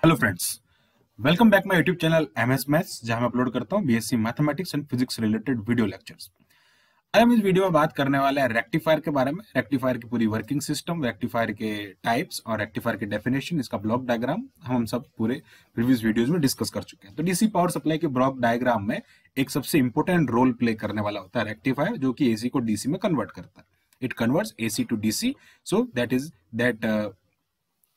Hello friends, welcome back my YouTube channel MS maths, जहां मैं upload करता हूं BSc mathematics and physics related video lectures. आज हम इस वीडियो में बात करने वाले हैं रेक्टिफायर के बारे में। रेक्टिफायर की पूरी वर्किंग सिस्टम, रेक्टिफायर के टाइप्स और रेक्टिफायर के डेफिनेशन, इसका ब्लॉक डायग्राम हम सब पूरे प्रीवियस वीडियोस में डिस्कस कर चुके हैं। तो डीसी पावर सप्लाई के ब्लॉक डायग्राम में एक सबसे इंपॉर्टेंट रोल प्ले करने वाला होता है रेक्टिफायर, जो कि एसी को डीसी में कन्वर्ट करता है। It converts AC to DC, so that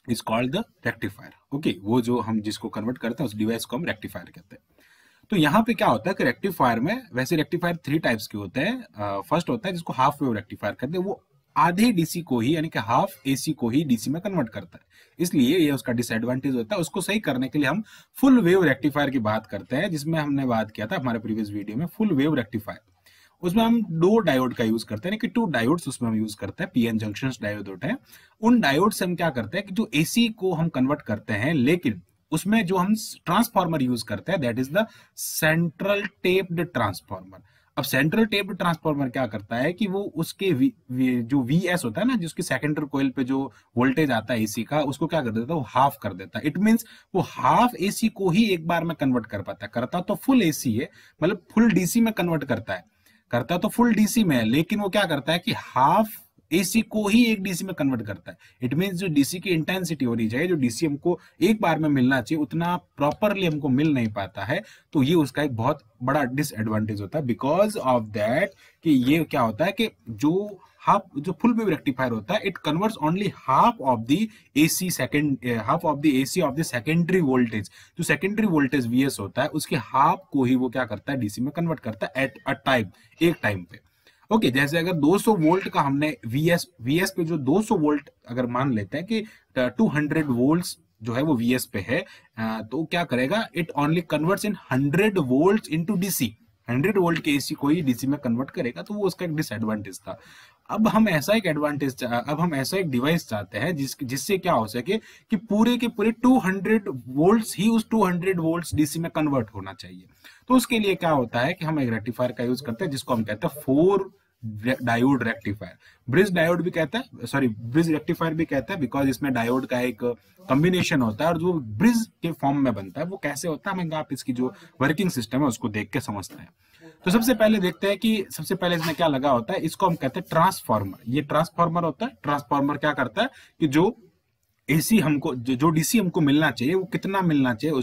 is called the rectifier. Okay, वो जो हम जिसको कन्वर्ट करते हैं उस डिवाइस को हम रेक्टिफायर कहते हैं। तो यहाँ पे क्या होता है कि रेक्टिफायर में, वैसे रेक्टिफायर 3 टाइप्स के होते हैं। फर्स्ट होता है जिसको हाफ वेव रेक्टिफायर कहते हैं, वो आधे डीसी को ही यानी कि हाफ एसी को ही डीसी में कन्वर्ट करता है, इसलिए ये उसका डिसएडवांटेज होता है। उसको सही करने के लिए हम फुल वेव रेक्टिफायर की बात करते हैं, जिसमें हमने बात किया था हमारे प्रीवियस वीडियो में फुल वेव रेक्टिफायर। उसमें हम 2 डायोड का यूज करते हैं कि 2 डायोड्स उसमें हम यूज करते हैं, पीएन जंक्शन डायोड होते हैं। उन डायोड से हम क्या करते हैं कि जो एसी को हम कन्वर्ट करते हैं, लेकिन उसमें जो हम ट्रांसफार्मर यूज करते हैं that is the central taped transformer. अब सेंट्रल टेप्ड ट्रांसफार्मर क्या करता है कि वो उसके जो वीएस होता है ना, जिसकी सेकेंडरी कॉइल पे जो वोल्टेज आता है एसी का, उसको क्या कर देता है, वो हाफ कर देता है। इट मींस वो हाफ एसी को ही एक बार में कन्वर्ट कर पाता है। करता तो फुल एसी है, मतलब फुल डीसी में कन्वर्ट करता तो फुल डीसी में है, लेकिन वो क्या करता है कि हाफ एसी को ही एक डीसी में कन्वर्ट करता है। इट मींस जो डीसी की इंटेंसिटी होनी चाहिए, जो डीसी हमको एक बार में मिलना चाहिए, उतना प्रॉपरली हमको मिल नहीं पाता है। तो ये उसका एक बहुत बड़ा डिसएडवांटेज होता है। बिकॉज ऑफ दैट कि ये क्या होता है कि जो फुल वेव रेक्टिफायर होता है, it converts only half of the AC of the secondary voltage. जो सेकेंडरी वोल्टेज वीएस होता है, उसके हाफ को ही वो क्या करता है, डीसी में कन्वर्ट करता है एट अ टाइम, एक टाइम पे। ओके, जैसे अगर 200 वोल्ट का हमने वीएस पे जो 200 वोल्ट अगर मान लेते हैं कि 200 वोल्ट्स जो है वो वीएस पे है, तो क्या करेगा, it only converts in 100 volts into DC. 100 volt के एसी को ही डीसी में कन्वर्ट करेगा, तो वो उसका एक डिसएडवांटेज था। अब हम ऐसा एक डिवाइस चाहते हैं जिससे क्या हो सके कि पूरे के पूरे 200 वोल्ट्स ही उस 200 वोल्ट्स डीसी में कन्वर्ट होना चाहिए। तो उसके लिए क्या होता है कि हम एक रेक्टिफायर का यूज करते हैं, जिसको हम कहते हैं 4 डायोड रेक्टिफायर। ब्रिज डायोड भी कहता है, सॉरी ब्रिज रेक्टिफायर भी कहता है, बिकॉज इसमें डायोड का एक कॉम्बिनेशन होता है और जो ब्रिज के फॉर्म में बनता है वो कैसे होता है, आप इसकी जो वर्किंग सिस्टम है उसको देख के समझते हैं। तो सबसे पहले देखते हैं कि सबसे पहले इसमें क्या लगा होता है। इसको हम कहते हैं ट्रांसफार्मर। ये ट्रांसफार्मर होता है। ट्रांसफार्मर क्या करता है कि जो एसी हमको, जो डीसी हमको मिलना चाहिए, वो कितना मिलना चाहिए,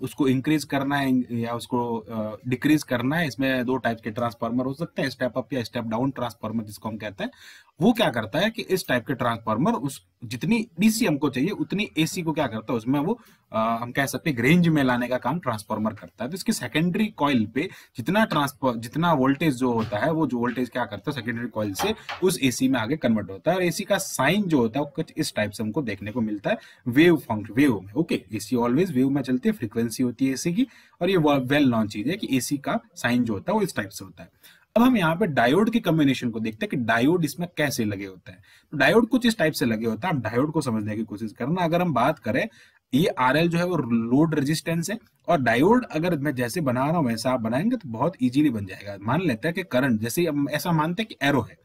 उसको इंक्रीज करना है या उसको डिक्रीज करना है। इसमें 2 टाइप के ट्रांसफार्मर हो सकते हैं, स्टेप अप या स्टेप डाउन ट्रांसफार्मर जिसको हम कहते हैं। वो क्या करता है कि इस टाइप के ट्रांसफार्मर उस जितनी डीसी हमको चाहिए उतनी एसी को क्या करता है, उसमें वो हम कह सकते हैं रेंज में लाने का काम ट्रांसफार्मर करता है। तो इसकी सेकेंडरी कॉइल पे जितना वोल्टेज जो होता है, वो जो वोल्टेज क्या करता है सेकेंडरी कॉइल से उस एसी में आगे कन्वर्ट होता है। और एसी का साइन जो होता है वो कुछ इस टाइप से हमको देखने को मिलता है वेव में। ओके, एसी ऑलवेज वेव में चलती है, फ्रीक्वेंसी होती है एसी की, और ये वेल नॉन चीज है कि एसी का साइन जो होता है वो इस टाइप से होता है। अब हम यहाँ पे डायोड की कॉम्बिनेशन को देखते हैं कि डायोड इसमें कैसे लगे होते हैं। तो डायोड कुछ इस टाइप से लगे होता है। आप डायोड को समझने की कोशिश करना। अगर हम बात करें, ये आरएल जो है वो लोड रेजिस्टेंस है, और डायोड अगर मैं जैसे बना रहा हूं वैसा आप बनाएंगे तो बहुत इजीली बन जाएगा। मान लेते हैं कि करंट, जैसे ऐसा मानते हैं कि एरो है।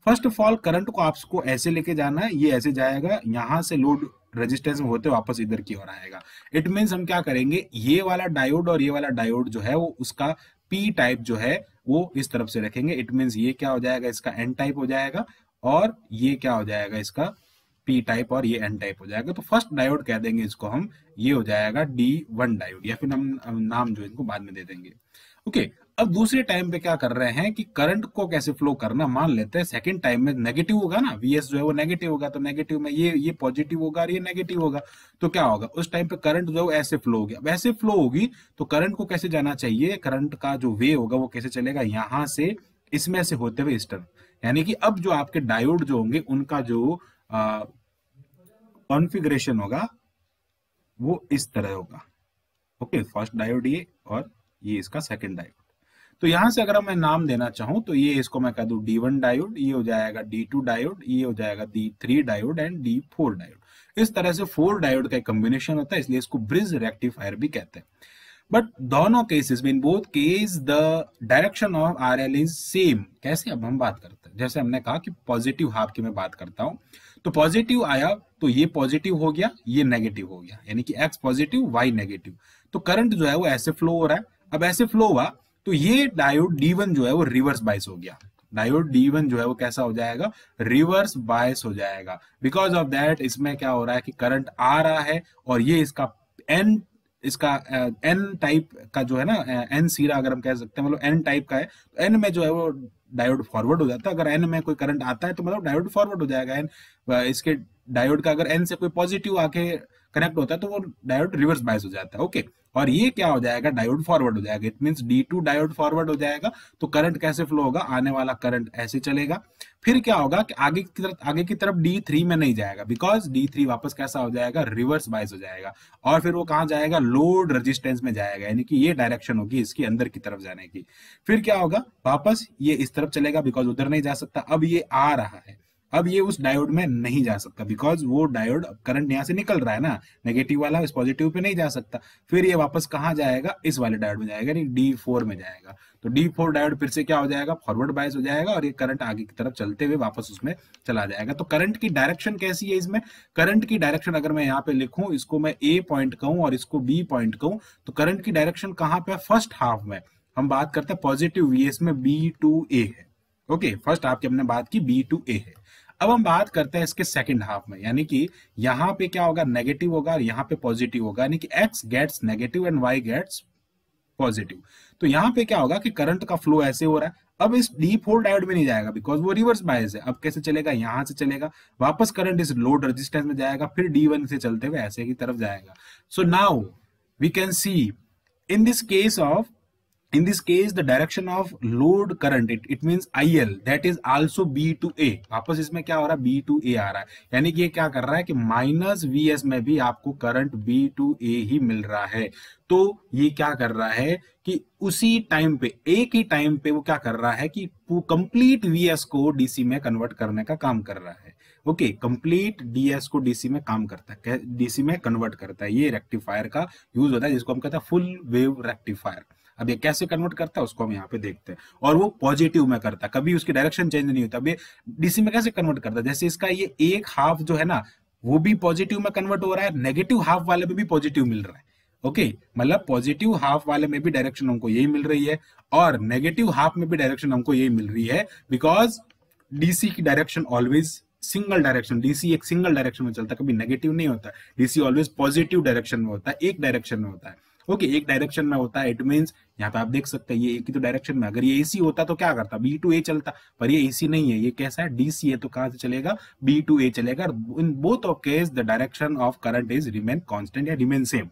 फर्स्ट ऑफ ऑल करंट को आपको ऐसे लेके जाना है, ये ऐसे जाएगा, यहां से लोड रेजिस्टेंस में होते वापस इधर की ओर आएगा। इट मींस हम क्या करेंगे, ये वाला डायोड और ये वाला डायोड जो है वो उसका पी टाइप जो है वो इस तरफ से रखेंगे। इट मींस ये क्या हो जाएगा, इसका एन टाइप हो जाएगा, और ये क्या हो जाएगा, इसका पी टाइप, और ये एन टाइप हो जाएगा। तो फर्स्ट डायोड कह देंगे इसको हम, ये हो जाएगा D1 डायोड, या फिर हम नाम जो इनको बाद में दे देंगे। ओके, अब दूसरे टाइम पे क्या कर रहे हैं कि करंट को कैसे फ्लो करना, मान लेते हैं सेकंड टाइम में नेगेटिव होगा ना, वीएस जो है वो नेगेटिव होगा, तो नेगेटिव में ये पॉजिटिव होगा और ये नेगेटिव होगा। तो क्या होगा, उस टाइम पे करंट जो है ऐसे फ्लो होगी। अब ऐसे फ्लो होगी तो करंट को कैसे जाना चाहिए, करंट का जो वे होगा वो कैसे चलेगा, यहां से इसमें से होते हुए इस तरफ। यानी कि अब जो आपके डायोड जो होंगे उनका जो कॉन्फ़िगरेशन होगा वो इस तरह होगा। ओके, फर्स्ट डायोड ये, और ये इसका सेकंड डायोड। तो यहां से अगर मैं नाम देना चाहूं तो ये इसको मैं कह दूं D1 डायोड, ये हो जाएगा D2 डायोड, ये हो जाएगा D3 diode and D4 diode. इस तरह से 4 डायोड का कॉम्बिनेशन होता है, इसलिए इसको ब्रिज रेक्टिफायर भी कहते हैं। बट दोनों केसेस में, in both case the direction of RL is same. कैसे, अब हम बात करते हैं, जैसे हमने कहा कि पॉजिटिव हाफ की मैं बात करता हूं, तो पॉजिटिव आया तो ये पॉजिटिव हो गया, ये नेगेटिव हो गया, यानी कि एक्स पॉजिटिव वाई नेगेटिव। तो करंट जो है वो ऐसे फ्लो हो रहा है। अब ऐसे फ्लो हुआ तो ये डायोड D1 जो है वो रिवर्स बायस हो गया। डायोड D1 जो है वो कैसा हो जाएगा, रिवर्स बायस हो जाएगा। बिकॉज ऑफ दैट इसमें क्या हो रहा है कि करंट आ रहा है और ये इसका एन टाइप का जो है ना, एन सीरा अगर हम कह सकते हैं, मतलब एन टाइप का है, तो एन में जो है वो डायोड फॉरवर्ड हो जाता है। अगर एन में कोई करंट आता है तो मतलब डायोड फॉरवर्ड हो जाएगा। एन इसके डायोड का अगर एन से कोई पॉजिटिव आके कनेक्ट होता है तो वो डायोड रिवर्स बायस हो जाता है। ओके, और ये क्या हो जाएगा, डायोड फॉरवर्ड हो जाएगा। It means D2 diode forward हो जाएगा। तो करंट कैसे फ्लो होगा, आने वाला करंट ऐसे चलेगा। फिर क्या होगा कि आगे की तरफ D3 में नहीं जाएगा, बिकॉज D3 वापस कैसा हो जाएगा, रिवर्स बायस हो जाएगा। और फिर वो कहां जाएगा, लोड रेजिस्टेंस में जाएगा, यानी कि ये डायरेक्शन होगी इसकी अंदर की तरफ जाने की। फिर क्या होगा, वापस ये इस तरफ चलेगा, बिकॉज उधर नहीं जा सकता। अब ये आ रहा है, अब ये उस डायोड में नहीं जा सकता, बिकॉज वो डायोड करंट यहां से निकल रहा है ना, नेगेटिव वाला इस पॉजिटिव पे नहीं जा सकता। फिर ये वापस कहां जाएगा, इस वाले डायोड में जाएगा, यानी D4 में जाएगा। तो D4 डायोड फिर से क्या हो जाएगा, फॉरवर्ड बायस हो जाएगा और ये करंट आगे की तरफ चलते हुए वापस उसमें चला जाएगा। तो करंट की डायरेक्शन कैसी है इसमें, करंट की डायरेक्शन अगर मैं यहाँ पे लिखूं, इसको मैं A पॉइंट कहूं और इसको B पॉइंट कहूं, तो करंट की डायरेक्शन कहां पे, फर्स्ट हाफ में हम बात करते हैं पॉजिटिव VS में B2A है। ओके, फर्स्ट हाफ की हमने बात की B2A है। अब हम बात करते हैं इसके सेकंड हाफ में, यानी कि यहां पे क्या होगा, नेगेटिव होगा और यहां पे पॉजिटिव होगा, यानी कि x gets negative and y gets positive. तो यहां पे क्या होगा कि करंट का फ्लो ऐसे हो रहा है। अब इस D4 डायोड में नहीं जाएगा, बिकॉज वो रिवर्स बायस है। अब कैसे चलेगा, यहां से चलेगा, वापस करंट इस लोड रेजिस्टेंस में जाएगा, फिर D1 से चलते हुए ऐसे की तरफ जाएगा। So now we can see in this case of in this case the direction of load current, it means IL, that is also B to A। वापस इसमें क्या हो रहा है, B to A आ रहा है, यानी कि ये क्या कर रहा है कि माइनस VS में भी आपको करंट B to A ही मिल रहा है। तो ये क्या कर रहा है कि उसी टाइम पे, एक ही टाइम पे वो क्या कर रहा है कि कंप्लीट VS को DC में कन्वर्ट करने का काम कर रहा है। ओके, कंप्लीट DS को DC में काम करता है, DC में कन्वर्ट करता है। ये रेक्टिफायर का यूज होता है, जिसको हम कहते हैं फुल वेव रेक्टिफायर। अब ये कैसे कन्वर्ट करता है उसको हम यहाँ पे देखते हैं, और वो पॉजिटिव में करता है, कभी उसकी डायरेक्शन चेंज नहीं होता। अब ये DC में कैसे कन्वर्ट करता है, जैसे इसका ये एक हाफ जो है ना, वो भी पॉजिटिव में कन्वर्ट हो रहा है, नेगेटिव हाफ वाले में भी पॉजिटिव मिल रहा है। ओके, मतलब पॉजिटिव हाफ वाले में भी डायरेक्शन हमको यही मिल रही है और नेगेटिव हाफ में भी डायरेक्शन हमको यही मिल रही है, बिकॉज DC की direction always single direction, DC एक सिंगल डायरेक्शन में चलता है, कभी नेगेटिव नहीं होता। DC ऑलवेज पॉजिटिव डायरेक्शन में होता है, एक डायरेक्शन में होता है। ओके, एक डायरेक्शन में होता है, इट मींस यहाँ पे आप देख सकते हैं ये एक ही तो डायरेक्शन में। अगर ये AC होता तो क्या करता, B2A चलता, पर ये AC नहीं है, ये कैसा है, DC है, तो कहां से चलेगा, B2A चलेगा। In both of case the direction of current is remain constant या रिमेन सेम।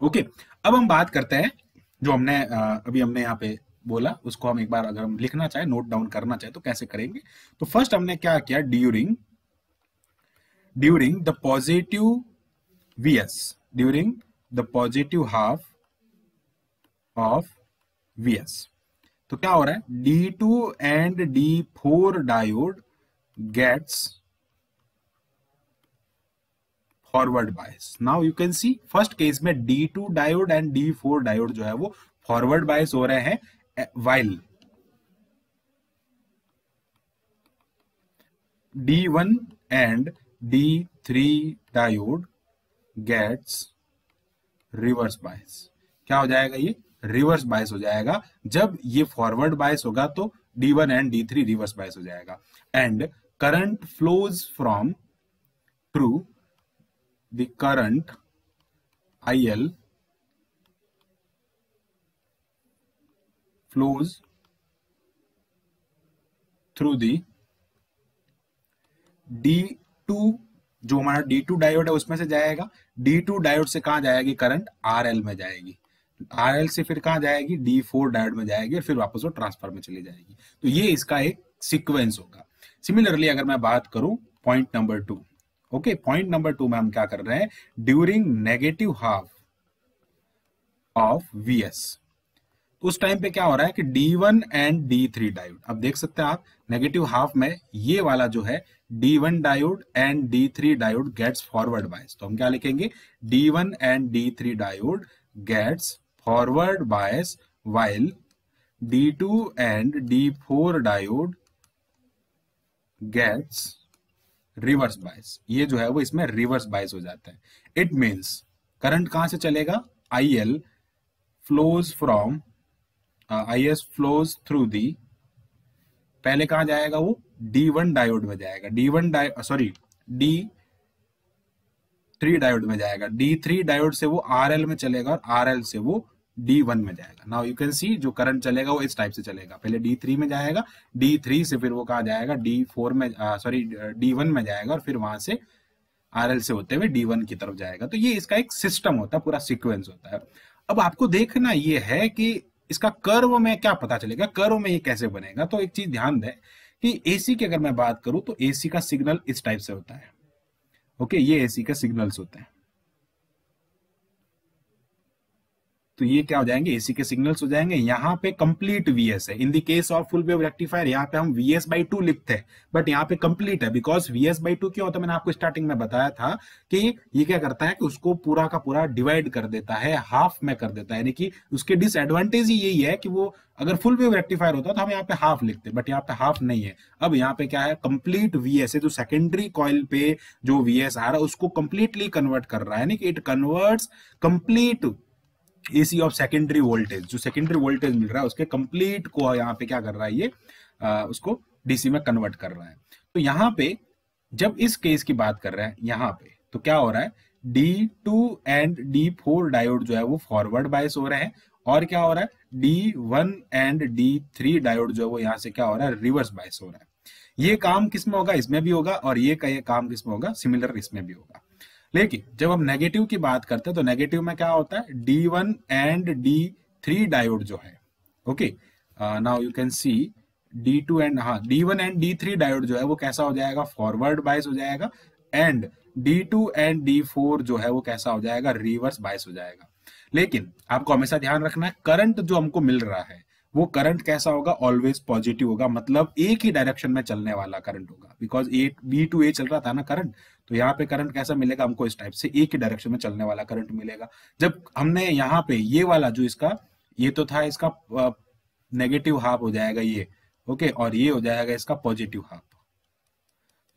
ओके, अब हम बात करते हैं जो अभी हमने यहाँ पे बोला, उसको हम एक बार अगर हम लिखना चाहे, नोट डाउन करना चाहे तो कैसे करेंगे। तो फर्स्ट हमने क्या किया, during the positive VS, during the positive half of VS, तो क्या हो रहा है, D2 and D4 diode gets forward bias। now you can see first case में D2 diode and D4 diode जो है वो forward bias हो रहे हैं, while D1 and D3 diode gets reverse bias. क्या हो जाएगा, ये रिवर्स बायस हो जाएगा। जब ये फॉरवर्ड बायस होगा तो D1 and D3 reverse bias हो जाएगा। And current flows from through the current IL flows through the D2, जो हमारा D2 डायोड है उसमें से जाएगा। D2 डायोड से कहां जाएगी, करंट RL में जाएगी, RL से फिर कहां जाएगी, D4 डायोड में जाएगी, और फिर वापस वो ट्रांसफर में चली जाएगी। तो ये इसका एक सीक्वेंस होगा। सिमिलरली अगर मैं बात करूं point number 2, okay, point number 2 में हम क्या कर रहे हैं, during negative half of VS, उस टाइम पे क्या हो रहा है कि D1 एंड D3 डायोड, अब देख सकते हैं आप नेगेटिव हाफ में ये वाला जो है D1 diode and D3 diode gets forward bias. तो हम क्या लिखेंगे, D1 and D3 diode gets forward bias while D2 and D4 diode gets reverse bias, ये जो है वो इसमें रिवर्स बायस हो जाता है। इट मीन्स करंट कहां से चलेगा, IL flows from IS flows through the, पहले कहां जाएगा वो D1 डायोड में जाएगा, D3 डायोड में जाएगा, D3 डायोड से वो RL में चलेगा और RL से वो D1 में जाएगा। नाउ यू कैन सी जो करंट चलेगा वो इस टाइप से चलेगा, पहले D3 में जाएगा, D3 से फिर वो कहा जाएगा D4 में, D1 में जाएगा और फिर वहां से RL से होते हुए D1 की तरफ जाएगा। तो ये इसका एक सिस्टम होता है, पूरा सीक्वेंस होता है। अब आपको देखना ये है कि इसका कर्व में क्या पता चलेगा, कर्व में ये कैसे बनेगा। तो एक चीज ध्यान दें कि AC की अगर मैं बात करूं तो AC का सिग्नल इस टाइप से होता है। ओके, ये AC के सिग्नल्स होते हैं। तो ये क्या हो जाएंगे, AC के सिग्नल्स हो जाएंगे। यहाँ पे कंप्लीट VS है। In the case of full wave rectifier यहाँ पे हम VS/2 लिखते हैं, बट यहाँ पे कंप्लीट है, बिकॉज VS/2 क्या होता है, मैंने आपको स्टार्टिंग में बताया था कि ये क्या करता है कि उसको पूरा का पूरा डिवाइड कर देता है, हाफ में कर देता है। यानी कि उसके डिसएडवांटेज ही यही है कि वो अगर फुल वेव रेक्टिफायर होता तो हम यहाँ पे हाफ लिखते, बट यहाँ पे हाफ नहीं है। अब यहाँ पे क्या है, कंप्लीट VS है, जो सेकेंडरी कॉइल पे जो VS आ रहा है उसको कंप्लीटली कन्वर्ट कर रहा है। यानी कि it converts complete AC of secondary voltage, जो सेकेंडरी वोल्टेज मिल रहा है उसके कंप्लीट को यहाँ पे क्या कर रहा है, ये उसको DC में कन्वर्ट कर रहा है। तो यहाँ पे जब इस केस की बात कर रहे हैं यहाँ पे, तो क्या हो रहा है, D2 एंड D4 डायोड जो है वो फॉरवर्ड बायस हो रहे हैं, और क्या हो रहा है, D1 एंड D3 डायोड जो है वो यहाँ से क्या हो रहा है, रिवर्स बायस हो रहा है। ये काम किसमें होगा, इसमें भी होगा, और ये काम किसमें होगा, सिमिलर इसमें भी होगा। लेकिन जब हम नेगेटिव की बात करते हैं तो नेगेटिव में क्या होता है, D1 एंड D3 डायोड जो है, okay, now you can see D2 and D1 and D3 diode जो है वो कैसा हो जाएगा, फॉरवर्ड बायस हो जाएगा, एंड D2 एंड D4 जो है वो कैसा हो जाएगा, रिवर्स बायस हो जाएगा। लेकिन आपको हमेशा ध्यान रखना है, करंट जो हमको मिल रहा है वो करंट कैसा होगा, ऑलवेज पॉजिटिव होगा, मतलब एक ही डायरेक्शन में चलने वाला करंट होगा, बिकॉज B to A चल रहा था ना करंट, तो यहाँ पे करंट कैसा मिलेगा हमको, इस टाइप से एक ही डायरेक्शन में चलने वाला करंट मिलेगा। जब हमने यहाँ पे ये वाला जो इसका ये तो था, इसका नेगेटिव हाफ हो जाएगा ये, ओके, और ये हो जाएगा इसका पॉजिटिव हाफ।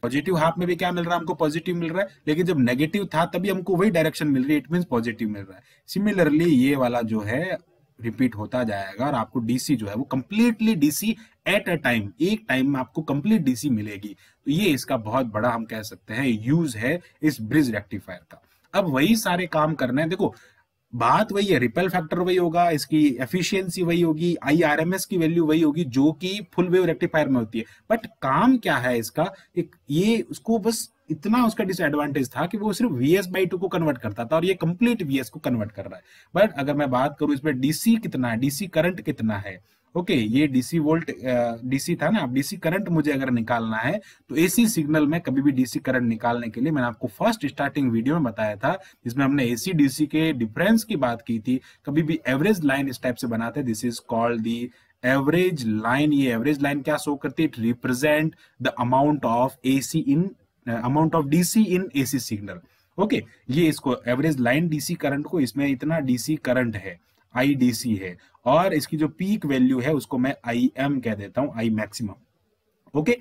पॉजिटिव हाफ में भी क्या मिल रहा है हमको, पॉजिटिव मिल रहा है, लेकिन जब नेगेटिव था तभी हमको वही डायरेक्शन मिल रही है, इट मींस पॉजिटिव मिल रहा है। सिमिलरली ये वाला जो है रिपीट होता जाएगा और आपको DC जो है वो completely DC at a time, एक टाइम में आपको कंप्लीट DC मिलेगी। तो ये इसका बहुत बड़ा हम कह सकते हैं यूज है इस ब्रिज रेक्टिफायर का। अब वही सारे काम करने हैं, देखो बात वही है, रिपेल फैक्टर वही होगा, इसकी एफिशिएंसी वही होगी, IRMS की वैल्यू वही होगी जो कि फुल वेव रेक्टिफायर में होती है, बट काम क्या है इसका, एक ये उसको बस इतना उसका डिसएडवांटेज था कि वो सिर्फ VS/2 को कन्वर्ट करता था और ये कंप्लीट VS को कन्वर्ट कर रहा है। बट अगर मैं बात करूं इसमें DC कितना है, DC करंट कितना है, ओके, ये DC वोल्ट DC था ना, अब DC करंट मुझे अगर निकालना है तो AC सिग्नल में कभी भी DC करंट निकालने के लिए मैंने आपको फर्स्ट स्टार्टिंग वीडियो में बताया था, जिसमें हमने AC DC के डिफरेंस की बात की थी। कभी भी एवरेज लाइन इस टाइप से बनाते हैं, this is called the average line. ये एवरेज लाइन क्या शो करती है, it represent the amount of DC in AC signal, okay, ये इसको एवरेज लाइन DC करंट को, इसमें इतना DC करंट है, IDC है, और इसकी जो पीक वैल्यू है उसको मैं IM कह देता हूं, I मैक्सिमम, ओके।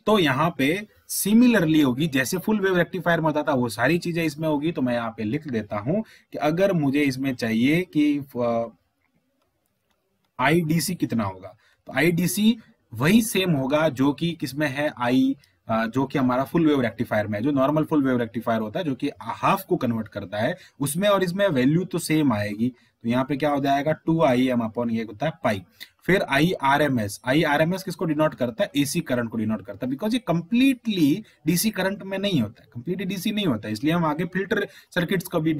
तो यहाँ पे सिमिलरली होगी जैसे फुल वेव रेक्टिफायर में होता था, वो सारी चीजें इसमें होगी। तो मैं यहाँ पे लिख देता हूं कि अगर मुझे इसमें चाहिए कि IDC कितना होगा, तो IDC वही सेम होगा जो कि किसमें है, जो कि हमारा फुल वेव रेक्टिफायर में है, जो नॉर्मल फुल वेव रेक्टिफायर होता है जो कि हाफ को कन्वर्ट करता है, उसमें और इसमें वैल्यू तो सेम आएगी। तो यहाँ पे क्या हो जाएगा, 2IM अपॉन ये होता है पाई। फिर IRMS किसको डिनोट करता है, AC करंट को डिनोट करता है, बिकॉज ये कंप्लीटली DC करंट में नहीं होता है, कंप्लीटली DC नहीं होता है, इसलिए हम आगे फिल्टर सर्किट्स का भी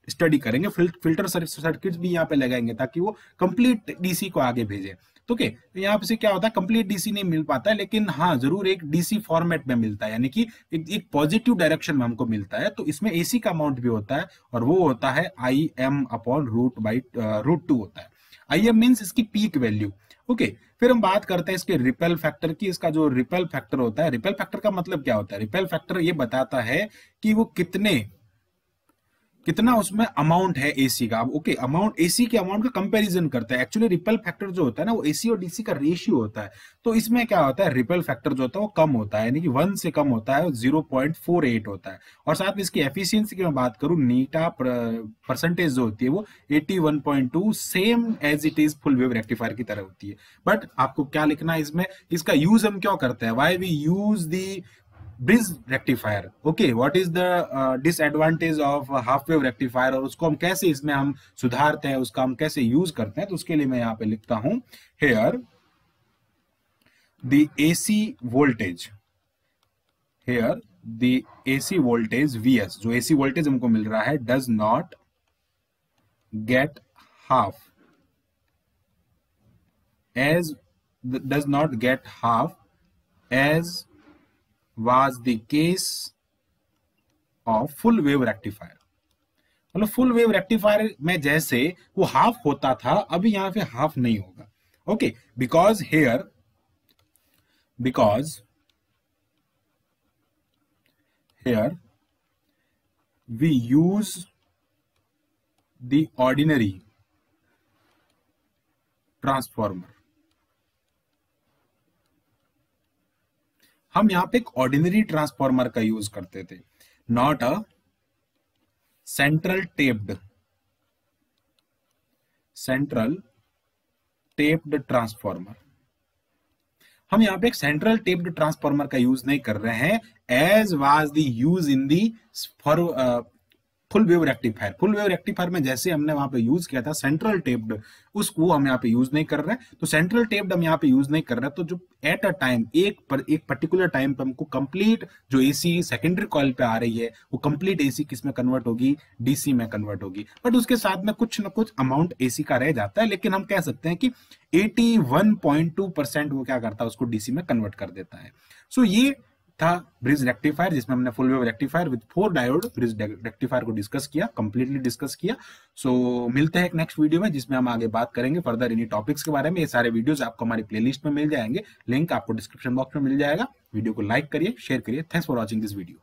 स्टडी करेंगे, फिल्टर सर्किट्स भी यहाँ पे लगाएंगे ताकि वो कंप्लीट DC को आगे भेजे। तो यहाँ पे से क्या होता है, कंप्लीट DC नहीं मिल पाता है, लेकिन हाँ जरूर एक DC फॉर्मेट में मिलता है, यानी कि एक पॉजिटिव डायरेक्शन में हमको मिलता है। तो इसमें AC का अमाउंट भी होता है और वो होता है IM अपॉन √2 होता है। IM मीन्स इसकी पीक वैल्यू, ओके। फिर हम बात करते हैं इसके रिपेल फैक्टर की। इसका जो रिपेल फैक्टर होता है, रिपेल फैक्टर का मतलब क्या होता है, रिपेल फैक्टर ये बताता है कि वो कितने कितना उसमें अमाउंट है एसी का। ओके, अमाउंट एसी के अमाउंट का कंपैरिजन करता है। एक्चुअली रिपल फैक्टर जो होता है ना वो एसी और डीसी का रेशियो होता है। तो इसमें क्या होता है, रिपल फैक्टर जो होता है वो कम होता है, यानी कि 1 से कम होता है, 0.48 होता है। और साथ में इसकी एफिशिएंसी की मैं बात करूं, नीटा परसेंटेज जो होती है वो 81.2, same as it is full wave rectifier की तरह होती है। बट आपको क्या लिखना है इसमें, इसका यूज हम क्यों करते हैं, why we use the bridge rectifier. Okay, what is the disadvantage of half wave rectifier, और उसको हम कैसे इसमें हम सुधारते हैं, उसका हम कैसे यूज करते हैं। तो उसके लिए मैं यहां पे लिखता हूं, here the AC voltage, here the AC voltage Vs, जो एसी वोल्टेज हमको मिल रहा है, does not get half as does not get half as was the case of full wave rectifier। मतलब फुल वेव रेक्टिफायर में जैसे वो half होता था, अभी यहां पे हाफ नहीं होगा। Okay, because here we use the ordinary transformer. हम यहां पे एक ऑर्डिनरी ट्रांसफॉर्मर का यूज करते थे, not a central tapped transformer. हम यहां पे एक सेंट्रल टेप्ड ट्रांसफॉर्मर का यूज नहीं कर रहे हैं, as was the use in the full wave rectifier. Full wave rectifier में जैसे हमने वहां पे यूज किया था सेंट्रल टेप्ड, उसको हम यहाँ पे यूज नहीं कर रहे हैं। तो सेंट्रल टेप्ड हम यहाँ पे यूज नहीं कर रहे हैं, तो जो एट अ टाइम एक पर्टिकुलर टाइम पे हमको कंप्लीट जो एसी सेकेंडरी कॉइल पे आ रही है वो कंप्लीट एसी किस में कन्वर्ट होगी, डीसी में कन्वर्ट होगी। बट उसके साथ में कुछ ना कुछ अमाउंट एसी का रह जाता है, लेकिन हम कह सकते हैं कि 81.2% वो क्या करता है, उसको डीसी में कन्वर्ट कर देता है। सो ये था ब्रिज रेक्टिफायर, जिसमें हमने full wave rectifier with 4 diode bridge rectifier को डिस्कस किया, कंप्लीटली डिस्कस किया। सो मिलते हैं एक नेक्स्ट वीडियो में, जिसमें हम आगे बात करेंगे फर्दर इन्हीं टॉपिक्स के बारे में। ये सारे वीडियोस आपको हमारी प्लेलिस्ट में मिल जाएंगे, लिंक आपको डिस्क्रिप्शन बॉक्स में मिल जाएगा। वीडियो को लाइक करिए, शेयर करिए। Thanks for watching this video.